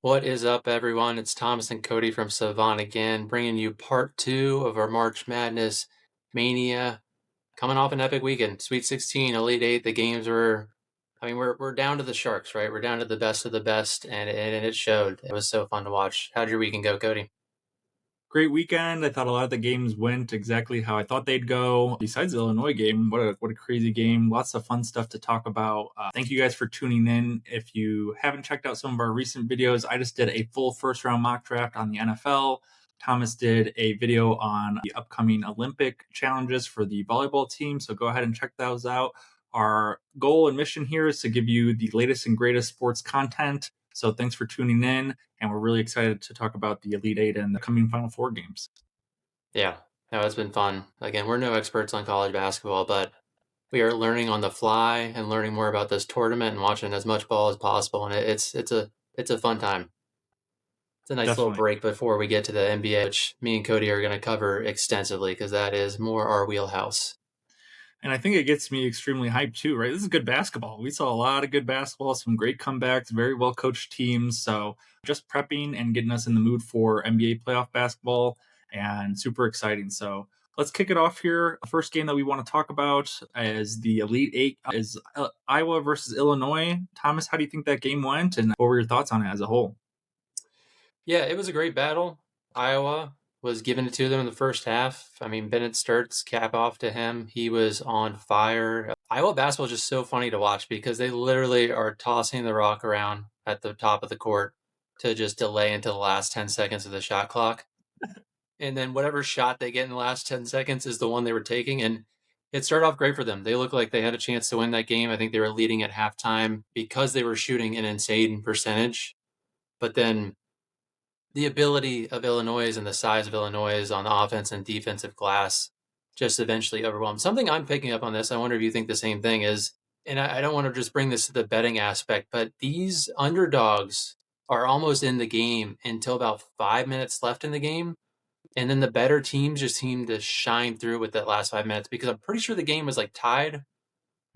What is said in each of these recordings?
What is up, everyone? It's Thomas and Cody from Savant again, bringing you part two of our March Madness mania. Coming off an epic weekend, Sweet 16, Elite Eight. The games were, we're down to the Sharks, right? We're down to the best of the best, and it showed. It was so fun to watch. How'd your weekend go, Cody? Great weekend. I thought a lot of the games went exactly how I thought they'd go. Besides the Illinois game, what a crazy game! Lots of fun stuff to talk about. Thank you guys for tuning in. If you haven't checked out some of our recent videos, I just did a full first round mock draft on the NFL. Thomas did a video on the upcoming Olympic challenges for the volleyball team. So go ahead and check those out. Our goal and mission here is to give you the latest and greatest sports content. So thanks for tuning in, and we're really excited to talk about the Elite Eight and the coming Final Four games. Yeah, no, it's been fun. Again, we're no experts on college basketball, but we are learning on the fly and learning more about this tournament and watching as much ball as possible. And it's a fun time. It's a nice little Definitely. break before we get to the NBA, which me and Cody are going to cover extensively because that is more our wheelhouse. And I think it gets me extremely hyped too, right? This is good basketball. We saw a lot of good basketball, some great comebacks, very well coached teams. So just prepping and getting us in the mood for NBA playoff basketball and super exciting. So let's kick it off here. The first game that we want to talk about is the Elite Eight is Iowa versus Illinois. Thomas, how do you think that game went? And what were your thoughts on it as a whole? Yeah, it was a great battle. Iowa was giving it to them in the first half. Bennett Sturt's cap off to him. He was on fire. Iowa basketball is just so funny to watch because they literally are tossing the rock around at the top of the court to just delay until the last 10 seconds of the shot clock. And then whatever shot they get in the last 10 seconds is the one they were taking. And it started off great for them. They looked like they had a chance to win that game. I think they were leading at halftime because they were shooting an insane percentage. But then the ability of Illinois and the size of Illinois on the offense and defensive glass just eventually overwhelmed. Something I'm picking up on this, I wonder if you think the same thing is, and I don't want to just bring this to the betting aspect, but these underdogs are almost in the game until about 5 minutes left in the game. And then the better teams just seem to shine through with that last 5 minutes because I'm pretty sure the game was like tied,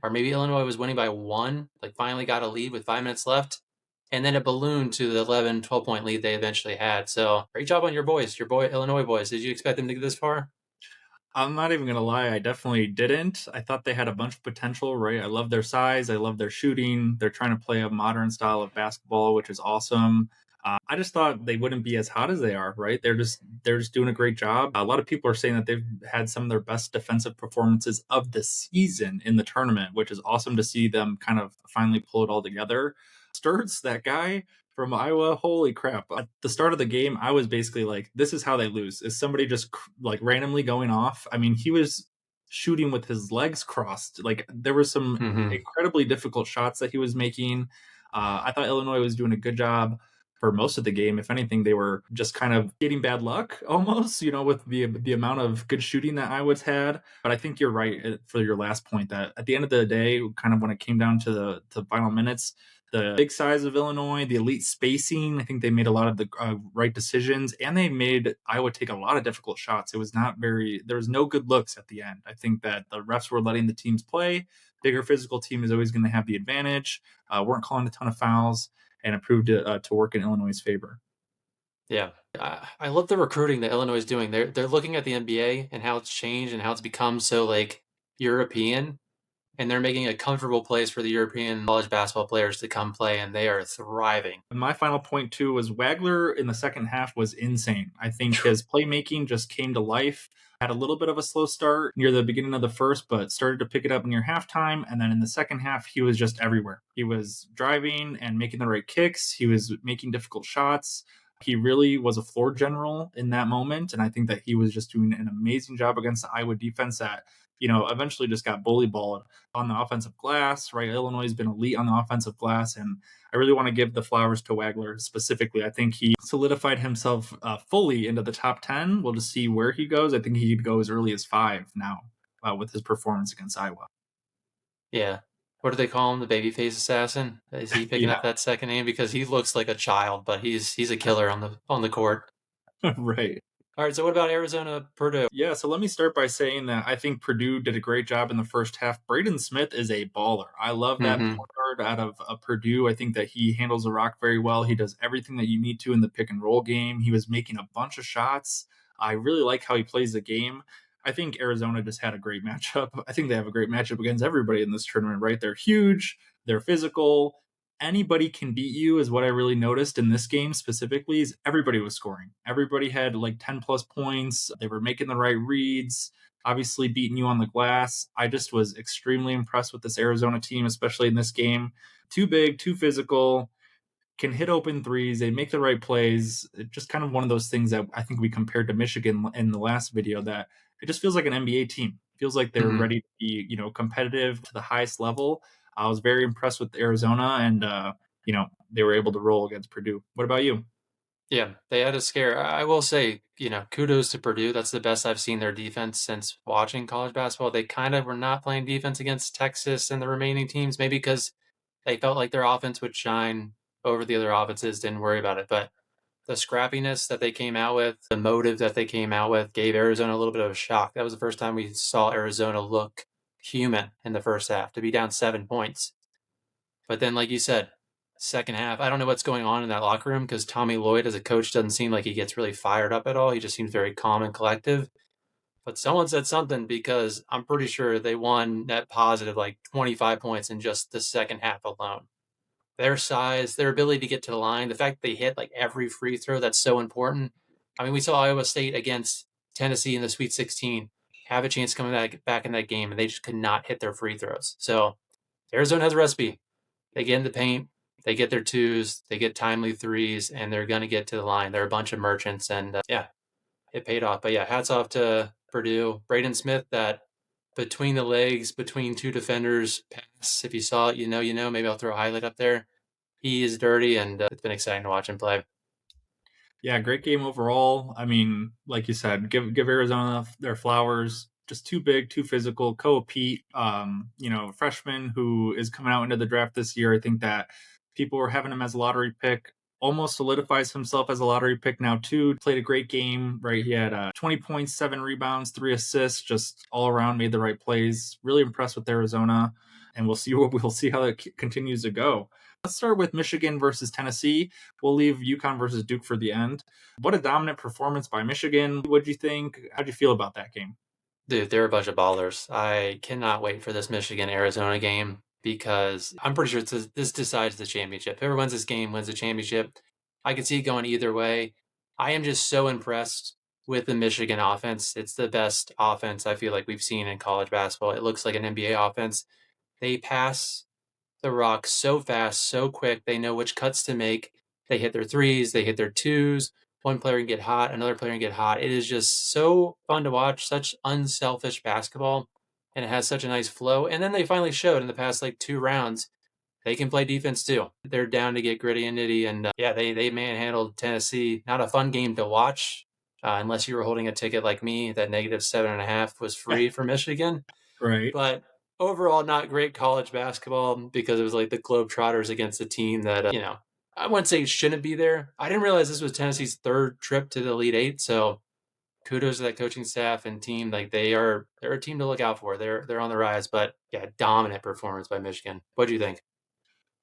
or maybe Illinois was winning by one, like finally got a lead with 5 minutes left. And then it ballooned to the 11, 12-point lead they eventually had. So great job on your boys, your boy Illinois boys. Did you expect them to get this far? I'm not even gonna lie, I definitely didn't. I thought they had a bunch of potential, right? I love their size, I love their shooting. They're trying to play a modern style of basketball, which is awesome. I just thought they wouldn't be as hot as they are, right? They're just doing a great job. A lot of people are saying that they've had some of their best defensive performances of the season in the tournament, which is awesome to see them kind of finally pull it all together. Sturts, that guy from Iowa, holy crap. At the start of the game, I was basically like, this is how they lose. Is somebody just like randomly going off? I mean, he was shooting with his legs crossed. Like there were some Mm-hmm. incredibly difficult shots that he was making. I thought Illinois was doing a good job for most of the game. If anything, they were just kind of getting bad luck almost, with the amount of good shooting that Iowa's had. But I think you're right for your last point that at the end of the day, kind of when it came down to the final minutes, the big size of Illinois, the elite spacing, I think they made a lot of the right decisions, and they made Iowa take a lot of difficult shots. It was not very, there was no good looks at the end. I think that the refs were letting the teams play. Bigger physical team is always going to have the advantage. Weren't calling a ton of fouls, and it proved to work in Illinois' favor. Yeah. I love the recruiting that Illinois is doing. They're looking at the NBA and how it's changed and how it's become so like European, and they're making a comfortable place for the European college basketball players to come play, and they are thriving. And my final point too was Wagler in the second half was insane. I think his playmaking just came to life. Had a little bit of a slow start near the beginning of the first, but started to pick it up near halftime. And then in the second half, he was just everywhere. He was driving and making the right kicks. He was making difficult shots. He really was a floor general in that moment. And I think that he was just doing an amazing job against the Iowa defense that, eventually just got bully balled on the offensive glass, right? Illinois has been elite on the offensive glass. And I really want to give the flowers to Wagler specifically. I think he solidified himself fully into the top 10. We'll just see where he goes. I think he could go as early as 5 now with his performance against Iowa. Yeah. What do they call him? The babyface assassin? Is he picking Yeah, up that second name? Because he looks like a child, but he's a killer on the court. right. All right, so what about Arizona, Purdue? Yeah, so let me start by saying that I think Purdue did a great job in the first half. Braden Smith is a baller. I love that Mm-hmm. point guard out of Purdue. I think that he handles the rock very well. He does everything that you need to in the pick and roll game. He was making a bunch of shots. I really like how he plays the game. I think Arizona just had a great matchup. I think they have a great matchup against everybody in this tournament, right? They're huge, they're physical. Anybody can beat you is what I really noticed in this game specifically. Is everybody was scoring. Everybody had like 10 plus points. They were making the right reads, obviously beating you on the glass. I just was extremely impressed with this Arizona team, especially in this game. Too big, too physical, can hit open threes. They make the right plays. It's just kind of one of those things that I think we compared to Michigan in the last video, that it just feels like an NBA team. It feels like they're Mm-hmm. ready to be, competitive to the highest level. I was very impressed with Arizona, and they were able to roll against Purdue. What about you? Yeah, they had a scare. I will say, kudos to Purdue. That's the best I've seen their defense since watching college basketball. They kind of were not playing defense against Texas and the remaining teams, maybe because they felt like their offense would shine over the other offenses, didn't worry about it. But the scrappiness that they came out with, the motive that they came out with, gave Arizona a little bit of a shock. That was the first time we saw Arizona look human in the first half to be down 7 points. But then, like you said, second half, I don't know what's going on in that locker room because Tommy Lloyd, as a coach, doesn't seem like he gets really fired up at all. He just seems very calm and collective. But someone said something because I'm pretty sure they won net positive like 25 points in just the second half alone. Their size, their ability to get to the line, the fact that they hit like every free throw, that's so important. I mean, we saw Iowa State against Tennessee in the Sweet 16 have a chance coming back in that game, and they just could not hit their free throws. So Arizona has a recipe. They get in the paint, they get their twos, they get timely threes, and they're going to get to the line. They're a bunch of merchants, and yeah, it paid off. But yeah, hats off to Purdue. Braden Smith, that between the legs, between two defenders pass. If you saw it, you know, you know. Maybe I'll throw a highlight up there. He is dirty, and it's been exciting to watch him play. Yeah, great game overall. I mean, like you said, give Arizona their flowers. Just too big, too physical. Koa Pete, freshman who is coming out into the draft this year. I think that people were having him as a lottery pick. Almost solidifies himself as a lottery pick now too. Played a great game, right? He had 20 points, 7 rebounds, 3 assists, just all around made the right plays. Really impressed with Arizona, and we'll see how it continues to go. Let's start with Michigan versus Tennessee. We'll leave UConn versus Duke for the end. What a dominant performance by Michigan. What'd you think? How'd you feel about that game? Dude, they're a bunch of ballers. I cannot wait for this Michigan Arizona game because I'm pretty sure this decides the championship. Whoever wins this game wins the championship. I could see it going either way. I am just so impressed with the Michigan offense. It's the best offense I feel like we've seen in college basketball. It looks like an NBA offense. They pass the rock so fast, so quick. They know which cuts to make. They hit their threes, they hit their twos. One player can get hot, another player can get hot. It is just so fun to watch, such unselfish basketball, and it has such a nice flow. And then they finally showed in the past like 2 rounds they can play defense too. They're down to get gritty and nitty, and yeah, they manhandled Tennessee. Not a fun game to watch, unless you were holding a ticket like me. That -7.5 was free for Michigan. Right. But overall, not great college basketball because it was like the Globetrotters against a team that, I wouldn't say shouldn't be there. I didn't realize this was Tennessee's third trip to the Elite Eight. So kudos to that coaching staff and team. Like they're a team to look out for. They're on the rise. But yeah, dominant performance by Michigan. What do you think?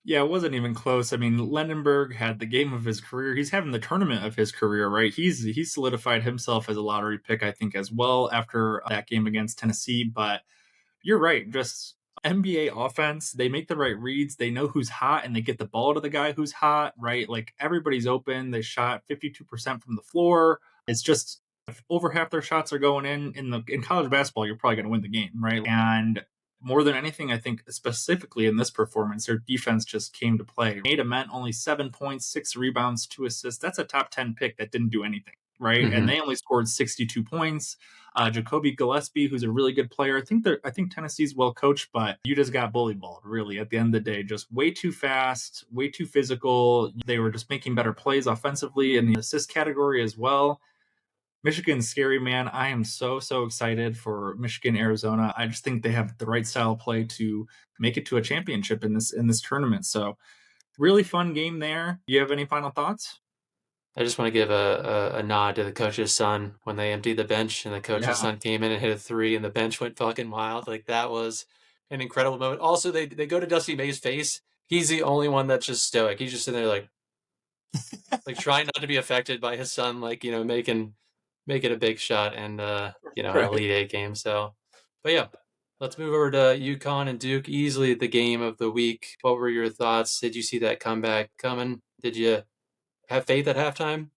Yeah, it wasn't even close. I mean, Lendenberg had the game of his career. He's having the tournament of his career, right? He's solidified himself as a lottery pick, I think, as well after that game against Tennessee. But you're right. Just NBA offense, they make the right reads. They know who's hot and they get the ball to the guy who's hot, right? Like everybody's open. They shot 52% from the floor. It's just if over half their shots are going in college basketball, you're probably going to win the game, right? And more than anything, I think specifically in this performance, their defense just came to play. Nate Ament only 7 points, 6 rebounds, 2 assists. That's a top 10 pick that didn't do anything, right? And Mm-hmm. they only scored 62 points. Jacoby Gillespie, who's a really good player. I think Tennessee's well coached, but you just got bully balled, really, at the end of the day. Just way too fast, way too physical. They were just making better plays offensively in the assist category as well. Michigan's scary, man. I am so excited for Michigan, Arizona. I just think they have the right style of play to make it to a championship in this tournament. So really fun game there. Do you have any final thoughts? I just want to give a nod to the coach's son when they emptied the bench and the coach's Yeah, son came in and hit a three and the bench went fucking wild. Like that was an incredible moment. Also, they go to Dusty May's face. He's the only one that's just stoic. He's just sitting there like trying not to be affected by his son, like, making a big shot and an right. Elite Eight game. So, but yeah, let's move over to UConn and Duke. Easily the game of the week. What were your thoughts? Did you see that comeback coming? Did you have faith at halftime?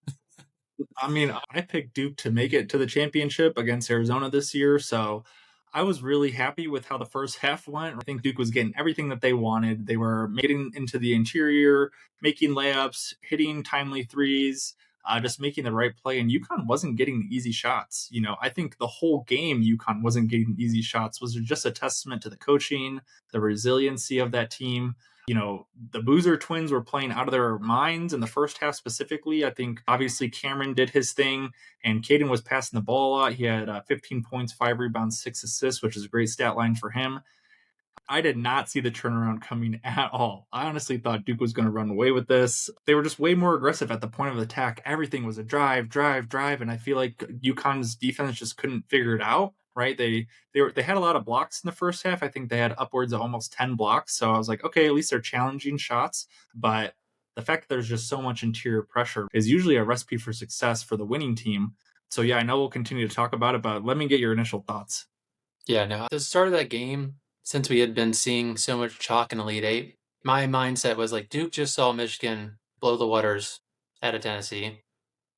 I mean, I picked Duke to make it to the championship against Arizona this year, so I was really happy with how the first half went. I think Duke was getting everything that they wanted. They were getting into the interior, making layups, hitting timely threes, just making the right play. And UConn wasn't getting easy shots. I think the whole game UConn wasn't getting easy shots was just a testament to the coaching, the resiliency of that team. The Boozer twins were playing out of their minds in the first half specifically. I think obviously Cameron did his thing and Caden was passing the ball a lot. He had 15 points, 5 rebounds, 6 assists, which is a great stat line for him. I did not see the turnaround coming at all. I honestly thought Duke was going to run away with this. They were just way more aggressive at the point of attack. Everything was a drive, drive, drive, and I feel like UConn's defense just couldn't figure it out. Right? They had a lot of blocks in the first half. I think they had upwards of almost 10 blocks. So I was like, okay, at least they're challenging shots. But the fact that there's just so much interior pressure is usually a recipe for success for the winning team. So yeah, I know we'll continue to talk about it, but let me get your initial thoughts. Yeah, no. At the start of that game, since we had been seeing so much chalk in Elite Eight, my mindset was like Duke just saw Michigan blow the waters out of Tennessee.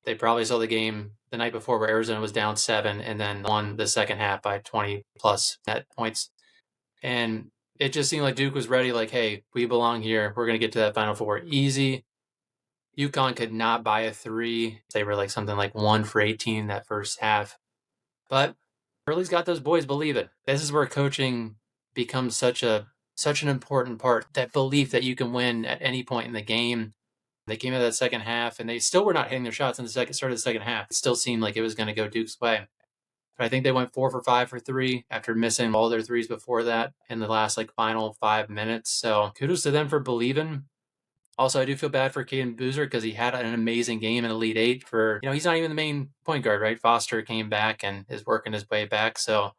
They probably saw the game the night before where Arizona was down 7 and then won the second half by 20 plus net points. And it just seemed like Duke was ready, like, hey, we belong here. We're going to get to that Final Four easy. UConn could not buy a three. They were like something like 1 for 18 that first half. But Hurley's got those boys believing. This is where coaching becomes such an important part. That belief that you can win at any point in the game. They came into that second half and they still were not hitting their shots in the start of the second half. It still seemed like it was going to go Duke's way. But I think they went 4 for 5 for three after missing all their threes before that in the last like final 5 minutes. So kudos to them for believing. Also, I do feel bad for Caden Boozer because he had an amazing game in Elite Eight. He's not even the main point guard, right? Foster came back and is working his way back. So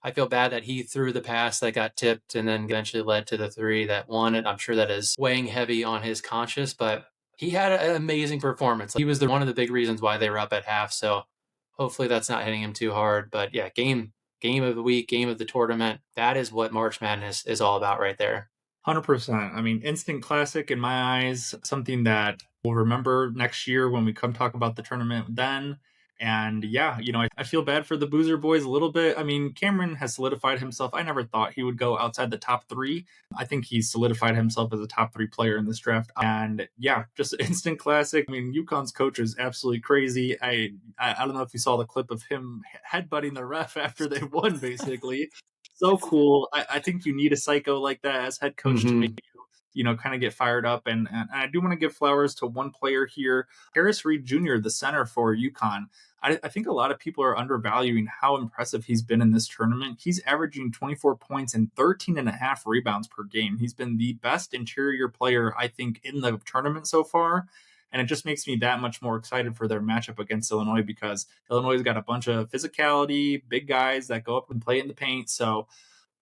I feel bad that he threw the pass that got tipped and then eventually led to the three that won it. I'm sure that is weighing heavy on his conscience, but he had an amazing performance. He was one of the big reasons why they were up at half. So hopefully that's not hitting him too hard. But yeah, game of the week, game of the tournament. That is what March Madness is all about right there. 100%. I mean, instant classic in my eyes, something that we'll remember next year when we come talk about the tournament then. And yeah, I feel bad for the Boozer boys a little bit. I mean, Cameron has solidified himself. I never thought he would go outside the top three. I think he's solidified himself as a top three player in this draft. And yeah, just instant classic. I mean, UConn's coach is absolutely crazy. I don't know if you saw the clip of him headbutting the ref after they won, basically. So cool. I think you need a psycho like that as head coach to make Mm-hmm. kind of get fired up. And I do want to give flowers to one player here, Harris Reed Jr., the center for UConn. I think a lot of people are undervaluing how impressive he's been in this tournament. He's averaging 24 points and 13 and a half rebounds per game. He's been the best interior player, I think, in the tournament so far. And it just makes me that much more excited for their matchup against Illinois because Illinois has got a bunch of physicality, big guys that go up and play in the paint. So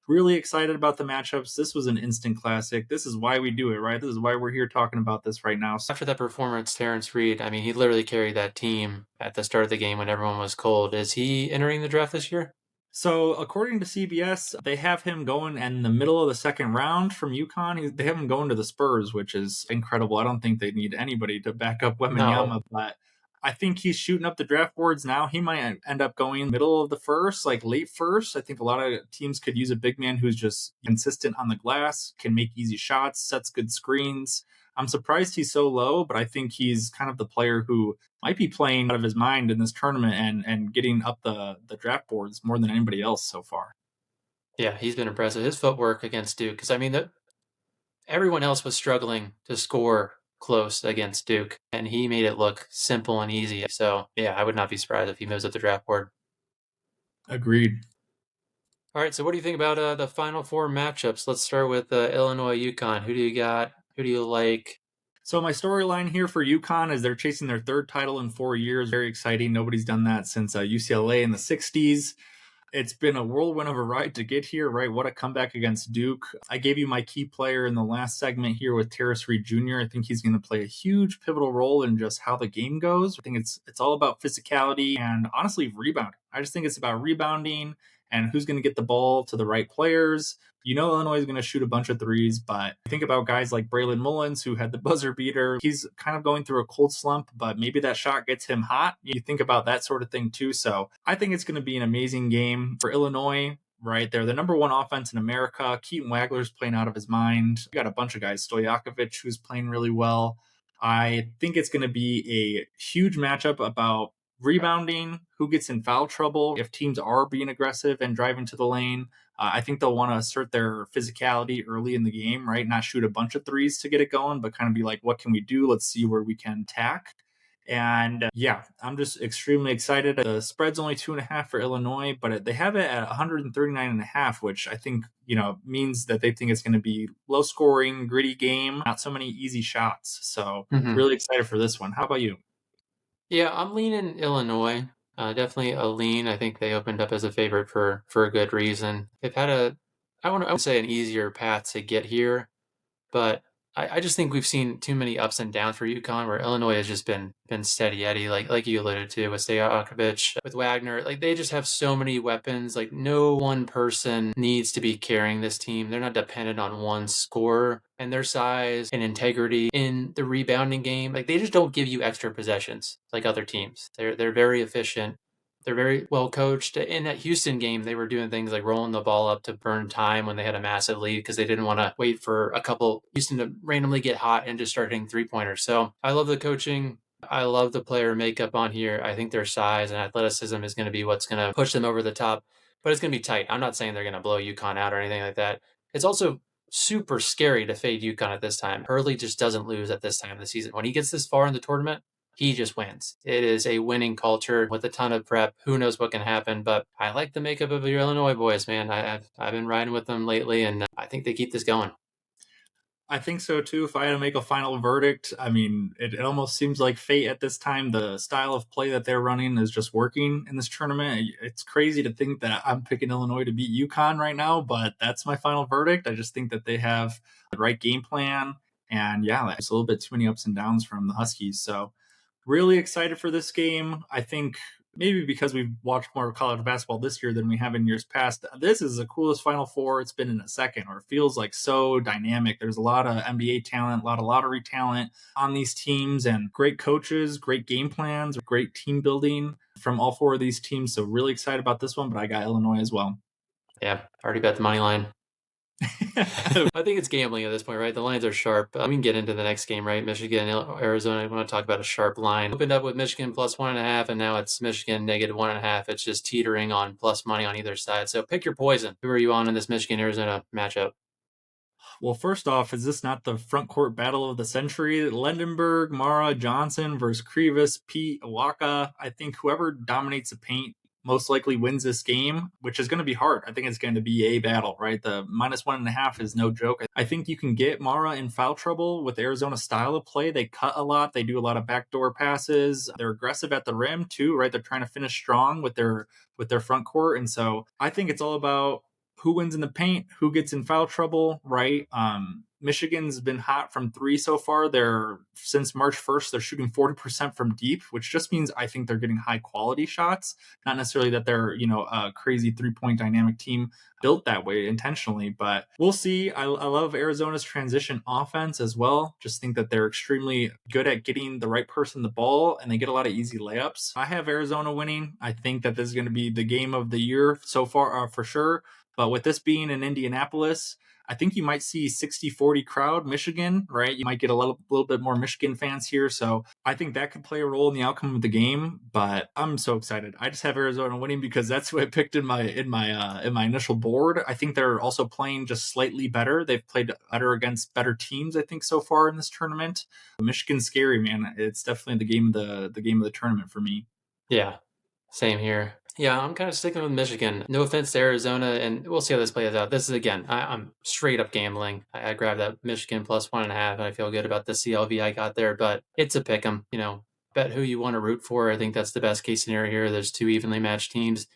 really excited about the matchups. This was an instant classic. This is why we do it, right? This is why we're here talking about this right now. After that performance, Terrence Reed, I mean, he literally carried that team at the start of the game when everyone was cold. Is he entering the draft this year? So, according to CBS, they have him going in the middle of the second round from UConn. They have him going to the Spurs, which is incredible. I don't think they need anybody to back up No. Wembenyama, but I think he's shooting up the draft boards now. He might end up going middle of the first, like late first. I think a lot of teams could use a big man who's just consistent on the glass, can make easy shots, sets good screens. I'm surprised he's so low, but I think he's kind of the player who might be playing out of his mind in this tournament and getting up the draft boards more than anybody else so far. Yeah, he's been impressive. His footwork against Duke, because I mean, everyone else was struggling to score close against Duke, and he made it look simple and easy. So yeah, I would not be surprised if he moves up the draft board. Agreed. All right, so what do you think about the Final Four matchups? Let's start with Illinois UConn. Who do you got? Who do you like? So my storyline here for UConn is they're chasing their third title in 4 years. Very exciting. Nobody's done that since UCLA in the 60s. It's been a whirlwind of a ride to get here, right? What a comeback against Duke. I gave you my key player in the last segment here with Terrace Reed Jr. I think he's going to play a huge pivotal role in just how the game goes. I think it's all about physicality and honestly rebounding. I just think it's about rebounding and who's going to get the ball to the right players. You know, Illinois is going to shoot a bunch of threes, but think about guys like Braylon Mullins, who had the buzzer beater. He's kind of going through a cold slump, but maybe that shot gets him hot. You think about that sort of thing too. So I think it's going to be an amazing game for Illinois. Right, they're the number one offense in America. Keaton Wagler's playing out of his mind. You got a bunch of guys, Stojakovic, who's playing really well. I think it's going to be a huge matchup about rebounding, who gets in foul trouble if teams are being aggressive and driving to the lane. I think they'll want to assert their physicality early in the game, right? Not shoot a bunch of threes to get it going, but kind of be like, what can we do? Let's see where we can tack. And yeah, I'm just extremely excited. The spread's only 2.5 for Illinois, but they have it at 139.5, which I think, means that they think it's going to be low scoring, gritty game, not so many easy shots. So Hmm. really excited for this one. How about you? Yeah, I'm leaning Illinois. Definitely a lean. I think they opened up as a favorite for a good reason. They've had I would say an easier path to get here, but I just think we've seen too many ups and downs for UConn where Illinois has just been steady Eddie, like you alluded to with Stojakovic, with Wagner. Like they just have so many weapons. Like no one person needs to be carrying this team. They're not dependent on one scorer, and their size and integrity in the rebounding game. Like they just don't give you extra possessions like other teams. They're very efficient. They're very well coached. In that Houston game, they were doing things like rolling the ball up to burn time when they had a massive lead because they didn't want to wait for a couple Houston to randomly get hot and just start hitting 3-pointers. So I love the coaching. I love the player makeup on here. I think their size and athleticism is going to be what's going to push them over the top, but it's going to be tight. I'm not saying they're going to blow UConn out or anything like that. It's also super scary to fade UConn at this time. Hurley just doesn't lose at this time of the season. When he gets this far in the tournament, he just wins. It is a winning culture with a ton of prep. Who knows what can happen? But I like the makeup of your Illinois boys, man. I've been riding with them lately, and I think they keep this going. I think so too. If I had to make a final verdict, I mean, it almost seems like fate at this time. The style of play that they're running is just working in this tournament. It's crazy to think that I'm picking Illinois to beat UConn right now, but that's my final verdict. I just think that they have the right game plan. And yeah, there's a little bit too many ups and downs from the Huskies. So really excited for this game. I think maybe because we've watched more college basketball this year than we have in years past, this is the coolest Final Four it's been in a second, or it feels like so dynamic. There's a lot of NBA talent, a lot of lottery talent on these teams, and great coaches, great game plans, great team building from all four of these teams. So really excited about this one, but I got Illinois as well. Yeah, already bet the money line. I think it's gambling at this point, right? The lines are sharp. We can get into the next game, right? Michigan, Arizona. I want to talk about a sharp line. Opened up with Michigan plus 1.5, and now it's Michigan -1.5. It's just teetering on plus money on either side. So pick your poison. Who are you on in this Michigan Arizona matchup? Well, first off, is this not the front court battle of the century? Lendenberg, Mara, Johnson versus Krivas, Pete, Awaka. I think whoever dominates the paint most likely wins this game, which is going to be hard. I think it's going to be a battle, right? The -1.5 is no joke. I think you can get Mara in foul trouble with Arizona's style of play. They cut a lot. They do a lot of backdoor passes. They're aggressive at the rim too, right? They're trying to finish strong with their front court. And so I think it's all about who wins in the paint, who gets in foul trouble, right? Michigan's been hot from three so far. They're since March 1st, they're shooting 40% from deep, which just means I think they're getting high quality shots. Not necessarily that they're, a crazy 3-point dynamic team built that way intentionally, but we'll see. I love Arizona's transition offense as well. Just think that they're extremely good at getting the right person the ball, and they get a lot of easy layups. I have Arizona winning. I think that this is going to be the game of the year so far, for sure. But with this being in Indianapolis, I think you might see 60-40 crowd Michigan, right? You might get a little bit more Michigan fans here. So I think that could play a role in the outcome of the game. But I'm so excited. I just have Arizona winning because that's who I picked in my initial board. I think they're also playing just slightly better. They've played better against better teams, I think, so far in this tournament. Michigan's scary, man. It's definitely the game of the tournament for me. Yeah, same here. Yeah, I'm kind of sticking with Michigan. No offense to Arizona, and we'll see how this plays out. This is again, I'm straight up gambling. I grabbed that Michigan plus 1.5, and I feel good about the CLV I got there. But it's a pick 'em. Bet who you want to root for. I think that's the best case scenario here. There's two evenly matched teams.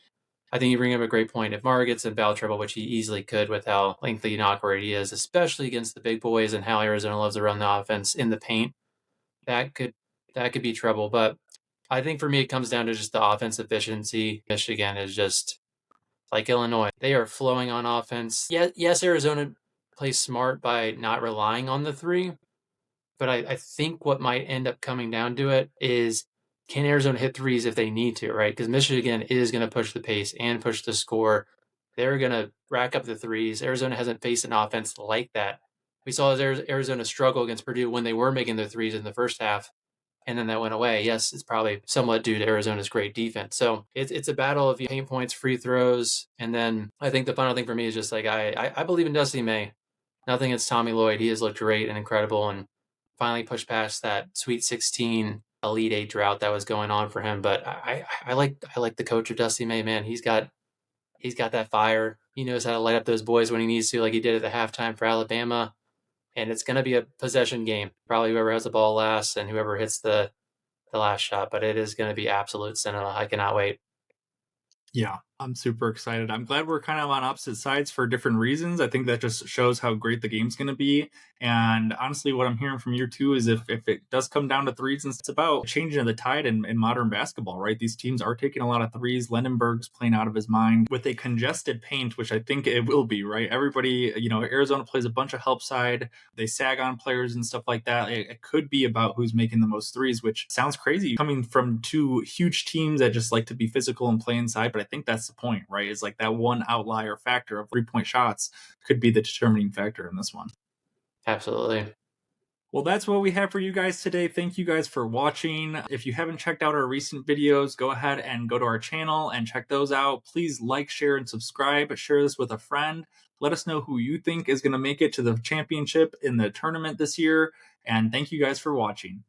I think you bring up a great point. If Mara gets in foul trouble, which he easily could with how lengthy and awkward he is, especially against the big boys and how Arizona loves to run the offense in the paint, that could that could be trouble. But I think for me, it comes down to just the offense efficiency. Michigan is just like Illinois. They are flowing on offense. Yes, Arizona plays smart by not relying on the three, but I think what might end up coming down to it is can Arizona hit threes if they need to, right? Because Michigan is going to push the pace and push the score. They're going to rack up the threes. Arizona hasn't faced an offense like that. We saw Arizona struggle against Purdue when they were making their threes in the first half, and then that went away. Yes, it's probably somewhat due to Arizona's great defense. So it's a battle of paint points, free throws, and then I think the final thing for me is just like I believe in Dusty May. Nothing against Tommy Lloyd. He has looked great and incredible, and finally pushed past that Sweet 16 Elite Eight drought that was going on for him. But I like the coach of Dusty May. Man, he's got that fire. He knows how to light up those boys when he needs to, like he did at the halftime for Alabama. And it's going to be a possession game. Probably whoever has the ball last and whoever hits the last shot. But it is going to be absolute cinema. I cannot wait. Yeah, I'm super excited. I'm glad we're kind of on opposite sides for different reasons. I think that just shows how great the game's going to be. And honestly, what I'm hearing from you too is if it does come down to threes, and it's about changing the tide in modern basketball, right? These teams are taking a lot of threes. Lindenberg's playing out of his mind with a congested paint, which I think it will be, right? Everybody, Arizona plays a bunch of help side. They sag on players and stuff like that. It could be about who's making the most threes, which sounds crazy coming from two huge teams that just like to be physical and play inside. But I think that's the point, right? Is like that one outlier factor of 3-point shots could be the determining factor in this one. Absolutely. Well, that's what we have for you guys today. Thank you guys for watching. If you haven't checked out our recent videos, go ahead and go to our channel and check those out. Please like, share, and subscribe. Share this with a friend. Let us know who you think is going to make it to the championship in the tournament this year. And thank you guys for watching.